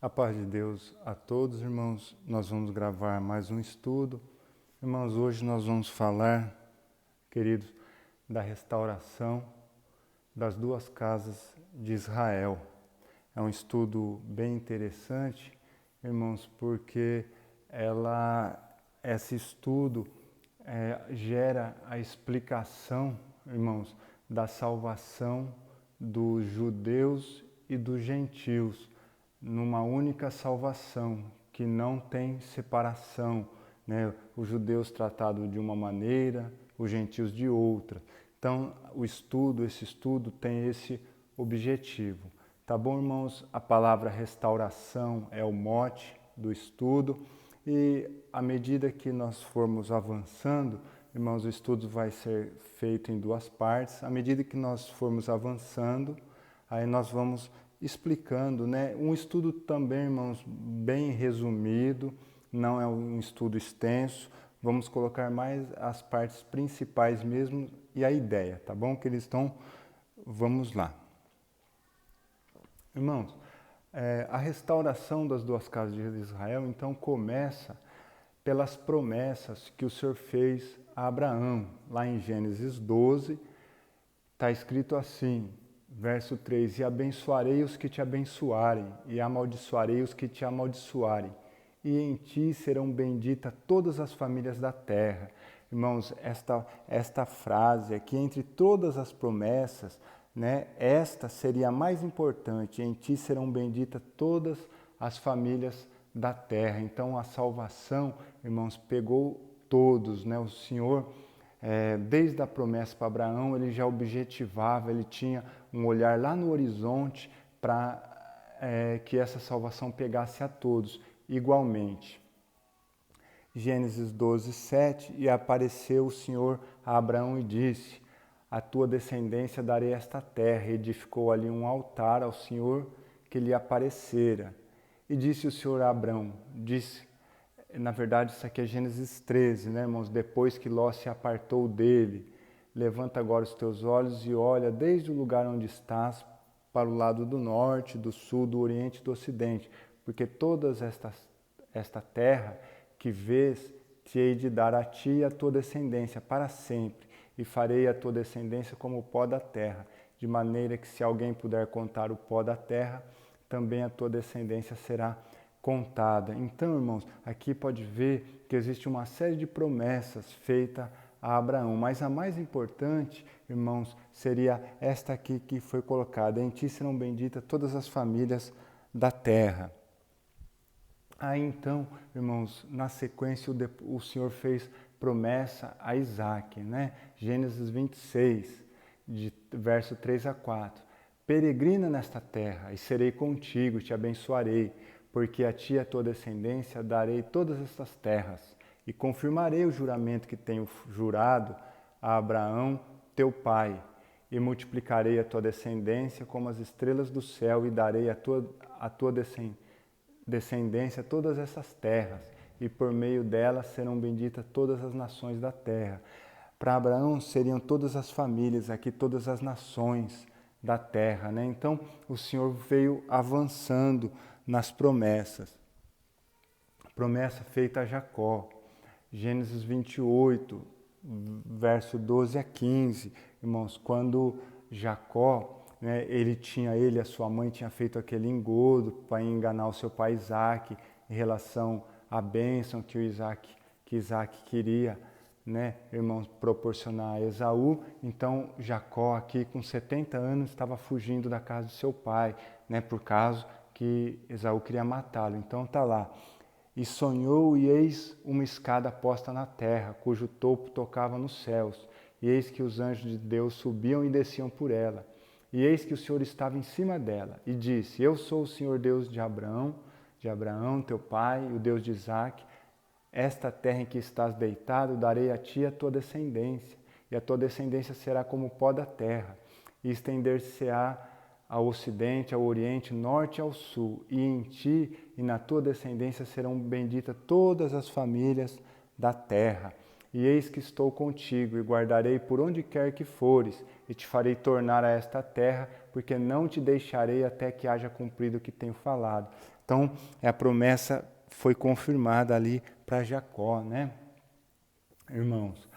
A paz de Deus a todos, irmãos. Nós vamos gravar mais um estudo. Irmãos, hoje nós vamos falar, queridos, da restauração das duas casas de Israel. É um estudo bem interessante, irmãos, porque esse estudo gera a explicação, irmãos, da salvação dos judeus e dos gentios, numa única salvação, que não tem separação, né? Os judeus tratados de uma maneira, os gentios de outra. Então, esse estudo tem esse objetivo. Tá bom, irmãos? A palavra restauração é o mote do estudo e à medida que nós formos avançando, irmãos, o estudo vai ser feito em duas partes. À medida que nós formos avançando, aí nós vamos explicando, né? Um estudo também, irmãos, bem resumido, não é um estudo extenso. Vamos colocar mais as partes principais mesmo e a ideia, tá bom? Então, vamos lá. Irmãos, a restauração das duas casas de Israel, então, começa pelas promessas que o Senhor fez a Abraão. Lá em Gênesis 12, está escrito assim, verso 3, e abençoarei os que te abençoarem, e amaldiçoarei os que te amaldiçoarem, e em ti serão benditas todas as famílias da terra. Irmãos, esta frase aqui, entre todas as promessas, né, esta seria a mais importante, em ti serão benditas todas as famílias da terra. Então a salvação, irmãos, pegou todos, né? O Senhor, desde a promessa para Abraão, ele já objetivava, ele tinha um olhar lá no horizonte para que essa salvação pegasse a todos igualmente. Gênesis 12, 7, e apareceu o Senhor a Abraão e disse, a tua descendência darei esta terra. E edificou ali um altar ao Senhor que lhe aparecera. E disse o Senhor a Abraão, na verdade isso aqui é Gênesis 13, né, irmãos? Depois que Ló se apartou dele, levanta agora os teus olhos e olha desde o lugar onde estás para o lado do norte, do sul, do oriente e do ocidente, porque todas esta terra que vês te hei de dar a ti e a tua descendência para sempre, e farei a tua descendência como o pó da terra, de maneira que se alguém puder contar o pó da terra, também a tua descendência será contada. Então, irmãos, aqui pode ver que existe uma série de promessas feitas a Abraão, mas a mais importante, irmãos, seria esta aqui que foi colocada, em ti serão benditas todas as famílias da terra. Aí então, irmãos, na sequência o Senhor fez promessa a Isaac, né? Gênesis 26, de verso 3 a 4. Peregrina nesta terra e serei contigo, te abençoarei, porque a ti e a tua descendência darei todas estas terras e confirmarei o juramento que tenho jurado a Abraão, teu pai, e multiplicarei a tua descendência como as estrelas do céu e darei a tua descendência todas essas terras, e por meio delas serão benditas todas as nações da terra. Para Abraão seriam todas as famílias, aqui todas as nações da terra, né? Então o Senhor veio avançando nas promessas. Promessa feita a Jacó, Gênesis 28, verso 12 a 15, irmãos, quando Jacó, né, ele e a sua mãe tinha feito aquele engodo para enganar o seu pai Isaac em relação à bênção que Isaac queria, né, irmãos, proporcionar a Esaú. Então Jacó aqui com 70 anos estava fugindo da casa de seu pai, né, por causa que Esaú queria matá-lo. Então tá lá. E sonhou, e eis uma escada posta na terra, cujo topo tocava nos céus. E eis que os anjos de Deus subiam e desciam por ela. E eis que o Senhor estava em cima dela. E disse, eu sou o Senhor Deus de Abraão, teu pai, o Deus de Isaque. Esta terra em que estás deitado, darei a ti e a tua descendência. E a tua descendência será como o pó da terra. E estender-se-á ao ocidente, ao oriente, norte e ao sul, e em ti e na tua descendência serão benditas todas as famílias da terra. E eis que estou contigo, e guardarei por onde quer que fores, e te farei tornar a esta terra, porque não te deixarei até que haja cumprido o que tenho falado. Então, a promessa foi confirmada ali para Jacó, né? Irmãos,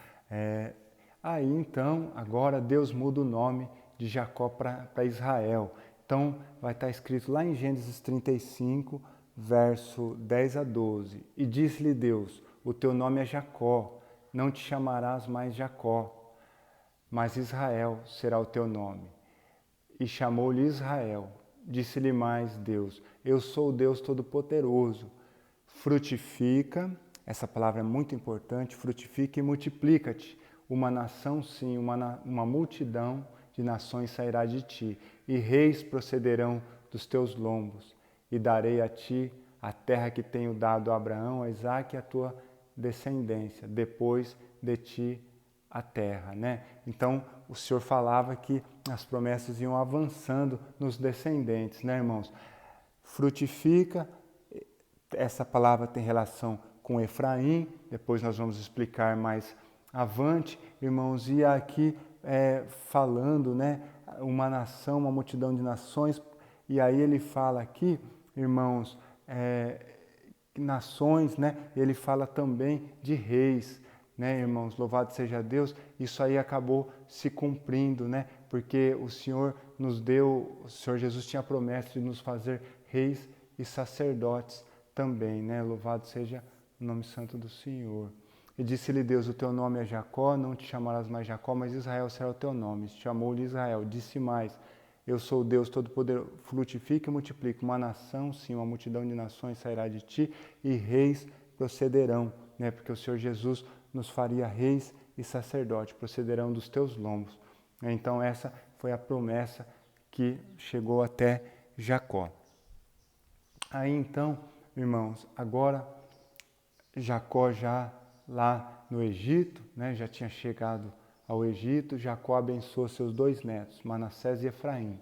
aí então, agora Deus muda o nome de Jacó para Israel. Então, vai estar escrito lá em Gênesis 35, verso 10 a 12. E disse-lhe Deus, o teu nome é Jacó, não te chamarás mais Jacó, mas Israel será o teu nome. E chamou-lhe Israel. Disse-lhe mais Deus, eu sou o Deus Todo-Poderoso. Frutifica, essa palavra é muito importante, frutifica e multiplica-te. Uma nação, sim, uma multidão de nações sairá de ti, e reis procederão dos teus lombos. E darei a ti a terra que tenho dado a Abraão, a Isaque e a tua descendência, depois de ti a terra, né? Então, o Senhor falava que as promessas iam avançando nos descendentes, né, irmãos? Frutifica, essa palavra tem relação com Efraim, depois nós vamos explicar mais avante, irmãos, e aqui falando, né, uma nação, uma multidão de nações, e aí ele fala aqui, irmãos, nações, né, ele fala também de reis, né, irmãos, louvado seja Deus, isso aí acabou se cumprindo, né, porque o Senhor nos deu, o Senhor Jesus tinha a promessa de nos fazer reis e sacerdotes também, né, louvado seja o nome santo do Senhor. E disse-lhe Deus, o teu nome é Jacó, não te chamarás mais Jacó, mas Israel será o teu nome. Chamou-lhe Israel, disse mais, eu sou o Deus Todo-Poderoso, frutifica e multiplica. Uma nação, sim, uma multidão de nações sairá de ti e reis procederão, né? Porque o Senhor Jesus nos faria reis e sacerdote, procederão dos teus lombos. Então essa foi a promessa que chegou até Jacó. Aí então, irmãos, agora Jacó já lá no Egito, né, já tinha chegado ao Egito, Jacó abençoou seus 2 netos, Manassés e Efraim.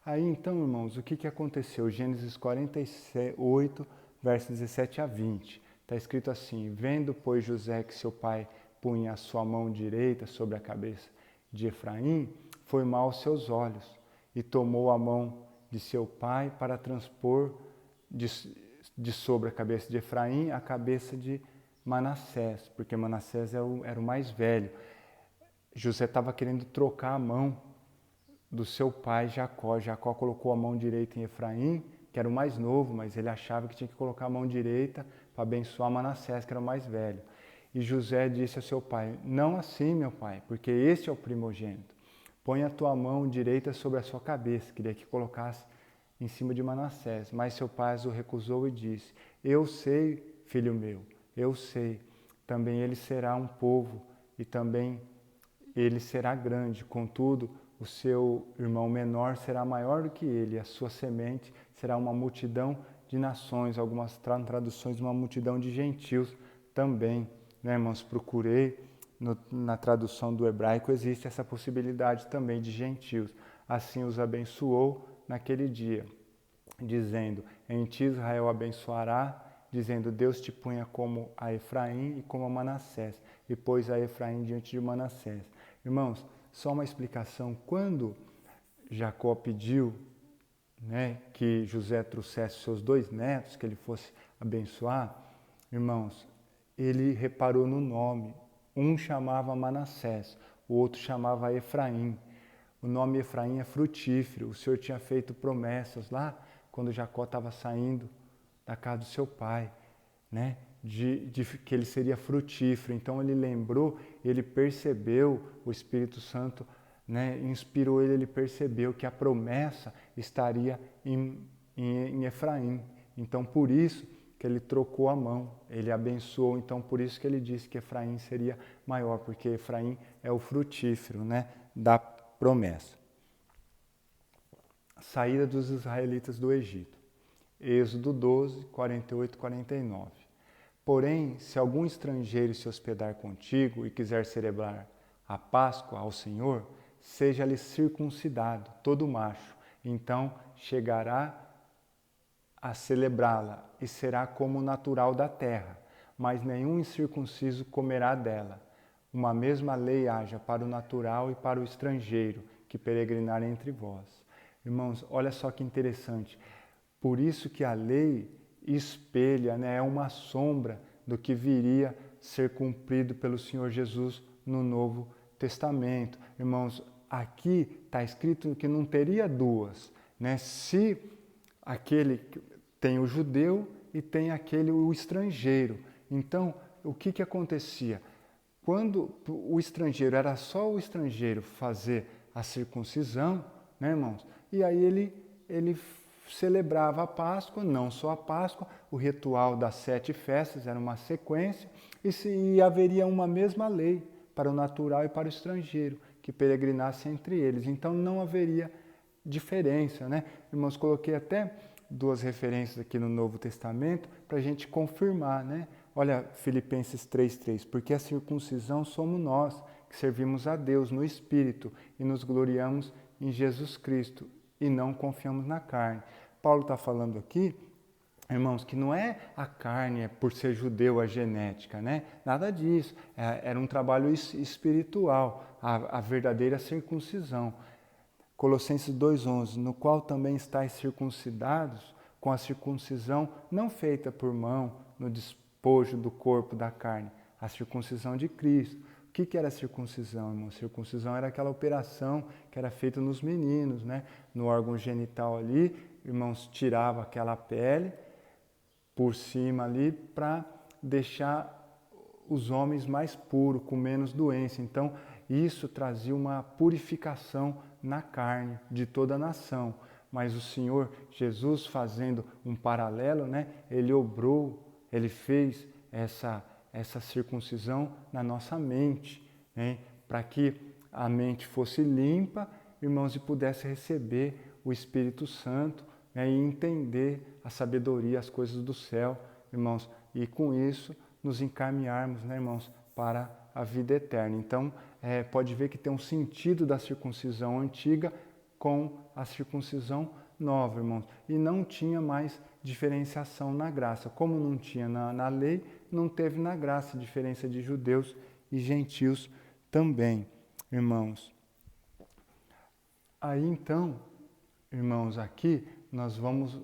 Aí então, irmãos, o que aconteceu? Gênesis 48, versos 17 a 20. Está escrito assim, vendo, pois, José que seu pai punha a sua mão direita sobre a cabeça de Efraim, foi mal aos seus olhos, e tomou a mão de seu pai para transpor de sobre a cabeça de Efraim a cabeça de Manassés, porque Manassés era o mais velho. José estava querendo trocar a mão do seu pai Jacó. Jacó colocou a mão direita em Efraim, que era o mais novo, mas ele achava que tinha que colocar a mão direita para abençoar Manassés, que era o mais velho. E José disse ao seu pai, não assim, meu pai, porque este é o primogênito. Põe a tua mão direita sobre a sua cabeça. Queria que colocasse em cima de Manassés. Mas seu pai o recusou e disse, eu sei, filho meu, eu sei, também ele será um povo e também ele será grande, contudo, o seu irmão menor será maior do que ele, a sua semente será uma multidão de nações, algumas traduções, uma multidão de gentios também. Né, irmãos, procurei, na tradução do hebraico existe essa possibilidade também de gentios. Assim os abençoou naquele dia, dizendo, em ti Israel abençoará, dizendo, Deus te punha como a Efraim e como a Manassés, e pôs a Efraim diante de Manassés. Irmãos, só uma explicação, quando Jacó pediu, né, que José trouxesse seus 2 netos, que ele fosse abençoar, irmãos, ele reparou no nome, um chamava Manassés, o outro chamava Efraim. O nome Efraim é frutífero, o Senhor tinha feito promessas lá, quando Jacó estava saindo da casa do seu pai, né? De que ele seria frutífero. Então ele lembrou, ele percebeu, o Espírito Santo, né, inspirou ele percebeu que a promessa estaria em Efraim. Então por isso que ele trocou a mão, ele abençoou. Então por isso que ele disse que Efraim seria maior, porque Efraim é o frutífero, né, da promessa. Saída dos israelitas do Egito. Êxodo 12, 48 e 49. Porém, se algum estrangeiro se hospedar contigo e quiser celebrar a Páscoa ao Senhor, seja-lhe circuncidado, todo macho. Então chegará a celebrá-la e será como natural da terra. mas nenhum incircunciso comerá dela. Uma mesma lei haja para o natural e para o estrangeiro que peregrinar entre vós. Irmãos, olha só que interessante. Por isso que a lei espelha, né, é uma sombra do que viria ser cumprido pelo Senhor Jesus no Novo Testamento. Irmãos, aqui está escrito que não teria duas, né? Se aquele tem o judeu e tem aquele o estrangeiro. Então, o que acontecia? Quando o estrangeiro, era só o estrangeiro fazer a circuncisão, né, irmãos? E aí ele celebrava a Páscoa, não só a Páscoa, o ritual das 7 festas, era uma sequência, e haveria uma mesma lei para o natural e para o estrangeiro, que peregrinasse entre eles. Então não haveria diferença, né? Irmãos, coloquei até 2 referências aqui no Novo Testamento para a gente confirmar, né? Olha, Filipenses 3,3, porque a circuncisão somos nós, que servimos a Deus no Espírito e nos gloriamos em Jesus Cristo e não confiamos na carne. Paulo está falando aqui, irmãos, que não é a carne, por ser judeu, a genética, né? Nada disso. Era um trabalho espiritual, a verdadeira circuncisão. Colossenses 2,11, no qual também estáis circuncidados com a circuncisão não feita por mão, no despojo do corpo da carne, a circuncisão de Cristo. O que era a circuncisão, irmão? Circuncisão era aquela operação que era feita nos meninos, né? No órgão genital ali, irmãos, tirava aquela pele por cima ali para deixar os homens mais puros, com menos doença. Então, isso trazia uma purificação na carne de toda a nação. Mas o Senhor Jesus, fazendo um paralelo, né? Ele fez essa circuncisão na nossa mente, né? Para que a mente fosse limpa, irmãos, e pudesse receber o Espírito Santo, né? E entender a sabedoria, as coisas do céu, irmãos, e com isso nos encaminharmos, né, irmãos, para a vida eterna. Então, pode ver que tem um sentido da circuncisão antiga com a circuncisão nova, irmãos. E não tinha mais diferenciação na graça. Como não tinha na lei, não teve na graça diferença de judeus e gentios também, irmãos. Aí então, irmãos, aqui nós vamos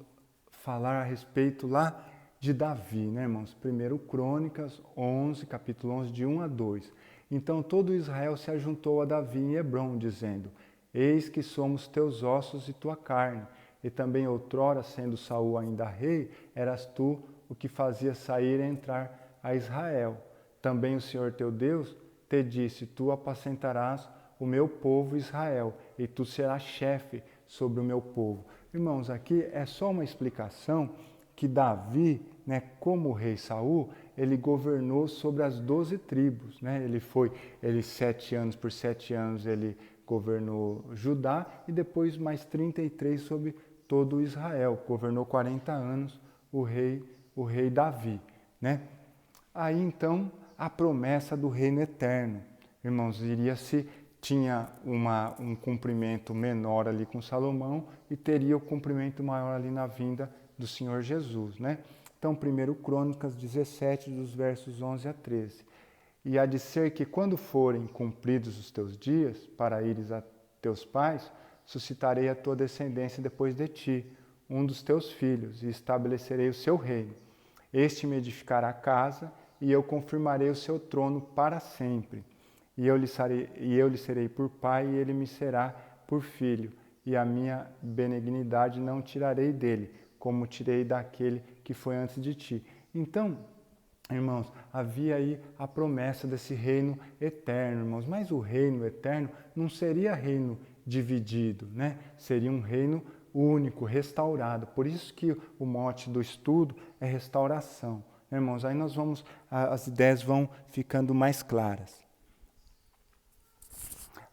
falar a respeito lá de Davi, né, irmãos? 1 Crônicas 11, capítulo 11, de 1 a 2. Então todo Israel se ajuntou a Davi em Hebrom, dizendo: Eis que somos teus ossos e tua carne. E também outrora, sendo Saul ainda rei, eras tu o que fazia sair e entrar a Israel. Também o Senhor teu Deus te disse: Tu apacentarás o meu povo Israel, e tu serás chefe sobre o meu povo. Irmãos, aqui é só uma explicação que Davi, né, como o rei Saul, ele governou sobre as 12 tribos, né? Ele 7 anos, por 7 anos ele governou Judá e depois mais 33 sobre todo Israel. Governou 40 anos o rei Davi, né? Aí então a promessa do reino eterno, irmãos, tinha um cumprimento menor ali com Salomão e teria o cumprimento maior ali na vinda do Senhor Jesus, né? Então, 1 Crônicas 17, dos versos 11 a 13. E há de ser que quando forem cumpridos os teus dias, para ires a teus pais, suscitarei a tua descendência depois de ti, um dos teus filhos, e estabelecerei o seu reino. Este me edificará a casa, e eu confirmarei o seu trono para sempre. E eu lhe serei por pai, e ele me será por filho. E a minha benignidade não tirarei dele, como tirei daquele que foi antes de ti. Então, irmãos, havia aí a promessa desse reino eterno, irmãos. Mas o reino eterno não seria reino dividido, né? Seria um reino único, restaurado. Por isso que o mote do estudo é restauração. Irmãos, aí as ideias vão ficando mais claras.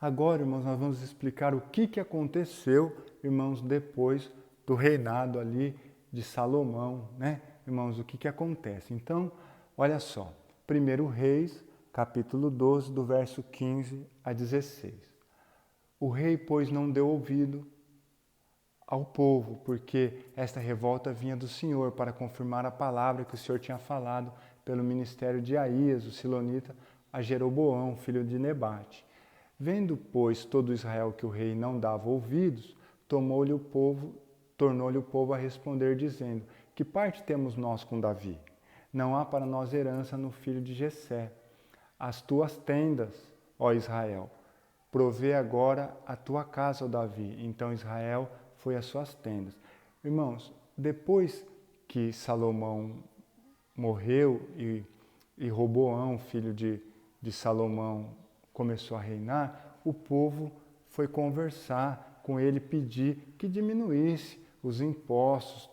Agora, irmãos, nós vamos explicar o que aconteceu, irmãos, depois do reinado ali de Salomão, né? Irmãos, o que acontece? Então, olha só, 1 Reis, capítulo 12, do verso 15 a 16. O rei, pois, não deu ouvido ao povo, porque esta revolta vinha do Senhor para confirmar a palavra que o Senhor tinha falado pelo ministério de Aías, o silonita, a Jeroboão, filho de Nebate. Vendo, pois, todo Israel que o rei não dava ouvidos, tornou-lhe o povo a responder, dizendo: que parte temos nós com Davi? Não há para nós herança no filho de Jessé. As tuas tendas, ó Israel, provê agora a tua casa, ó Davi. Então Israel foi às suas tendas. Irmãos, depois que Salomão morreu e Roboão, filho de Salomão, começou a reinar, o povo foi conversar com ele, pedir que diminuísse os impostos,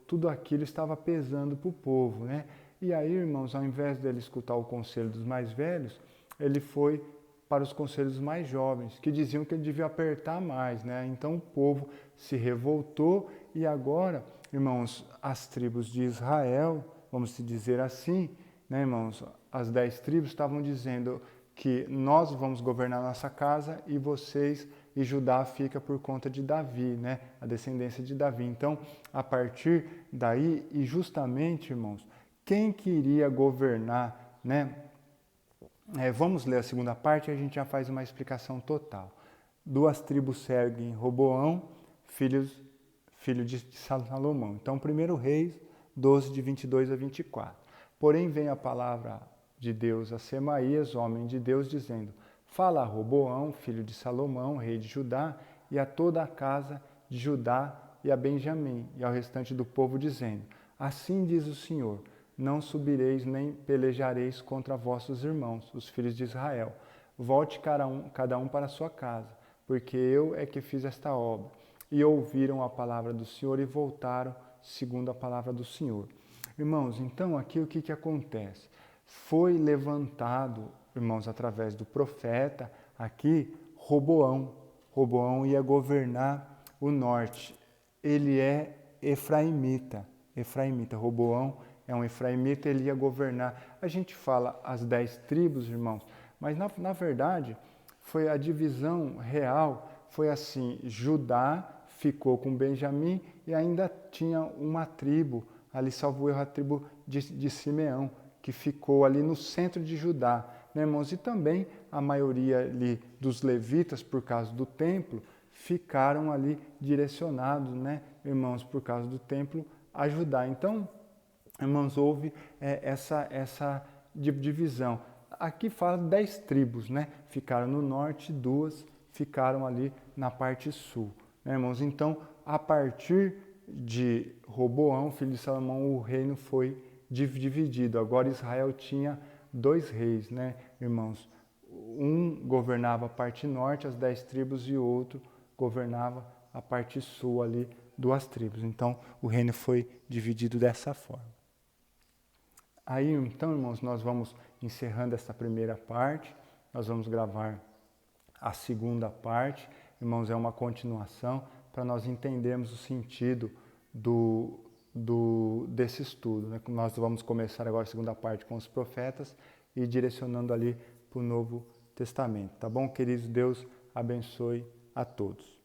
tudo aquilo estava pesando para o povo, né? E aí, irmãos, ao invés dele escutar o conselho dos mais velhos, ele foi para os conselhos mais jovens, que diziam que ele devia apertar mais, né? Então o povo se revoltou e agora, irmãos, as tribos de Israel, vamos dizer assim, né, irmãos, as 10 tribos estavam dizendo que nós vamos governar nossa casa e vocês e Judá fica por conta de Davi, né? A descendência de Davi. Então, a partir daí, e justamente, irmãos, quem queria governar, né? Vamos ler a segunda parte e a gente já faz uma explicação total. 2 tribos seguem Roboão, filho de Salomão. Então, 1 Reis 12, de 22 a 24. Porém, vem a palavra de Deus a Semaías, homem de Deus, dizendo: fala a Roboão, filho de Salomão, rei de Judá, e a toda a casa de Judá e a Benjamim, e ao restante do povo, dizendo: assim diz o Senhor, não subireis nem pelejareis contra vossos irmãos, os filhos de Israel. Volte cada um para a sua casa, porque eu é que fiz esta obra. E ouviram a palavra do Senhor e voltaram segundo a palavra do Senhor. Irmãos, então aqui o que acontece? Foi levantado, irmãos, através do profeta, aqui, Roboão. Roboão ia governar o norte. Ele é efraimita. Roboão é um efraimita, ele ia governar. A gente fala as 10 tribos, irmãos, mas na verdade foi a divisão real, foi assim, Judá ficou com Benjamim e ainda tinha uma tribo, ali salvo erro, a tribo de Simeão, que ficou ali no centro de Judá, né, irmãos? E também a maioria ali dos levitas, por causa do templo, ficaram ali direcionados, né, irmãos, por causa do templo, a Judá. Então, irmãos, houve essa divisão. Aqui fala 10 tribos, né? Ficaram no norte, 2 ficaram ali na parte sul, né, irmãos? Então, a partir de Roboão, filho de Salomão, o reino foi dividido. Agora Israel tinha 2 reis, né, irmãos? Um governava a parte norte, as 10 tribos, e o outro governava a parte sul ali, 2 tribos. Então, o reino foi dividido dessa forma. Aí, então, irmãos, nós vamos encerrando essa primeira parte, nós vamos gravar a segunda parte. Irmãos, é uma continuação para nós entendermos o sentido desse estudo, né? Nós vamos começar agora a segunda parte com os profetas e direcionando ali para o Novo Testamento. Tá bom, queridos? Deus abençoe a todos.